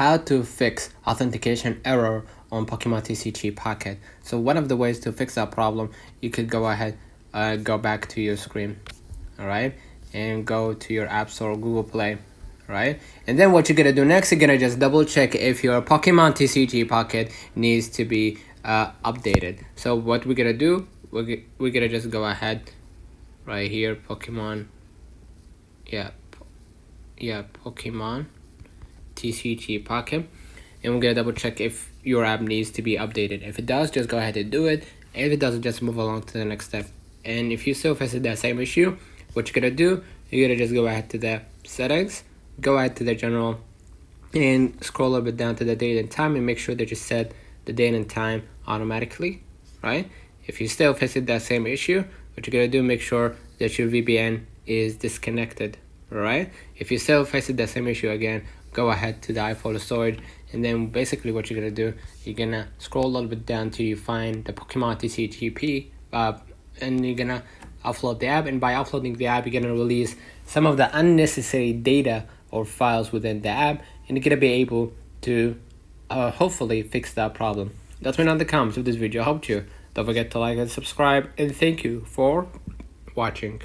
how to fix authentication error on Pokemon TCG Pocket. So one of the ways to fix that problem, you could go ahead, go back to your screen, all right, and go to your App Store, Google Play, right? And then what you're gonna do next, you're gonna just double check if your Pokemon TCG Pocket needs to be updated. So what we're gonna do, we're gonna just go ahead right here, Pokemon, Pokemon TCG Pocket, and we're gonna double check if your app needs to be updated. If it does, just go ahead and do it. If it doesn't, just move along to the next step. And if you still face that same issue, what you're gonna do, you're gonna just go ahead to the settings, go ahead to the general, and scroll a little bit down to the date and time, and make sure that you set the date and time automatically, right? If you still facing that same issue, what you're gonna do, make sure that your VPN is disconnected, right? If you still facing that same issue again, go ahead to the iPhone storage, and then basically what you're gonna do, you're gonna scroll a little bit down till you find the Pokemon TCGP, and you're gonna upload the app. And by uploading the app, you're gonna release some of the unnecessary data or files within the app, and you're gonna be able to hopefully fix that problem. That's been on the comments of this video. I hope you. Don't forget to like and subscribe, and thank you for watching.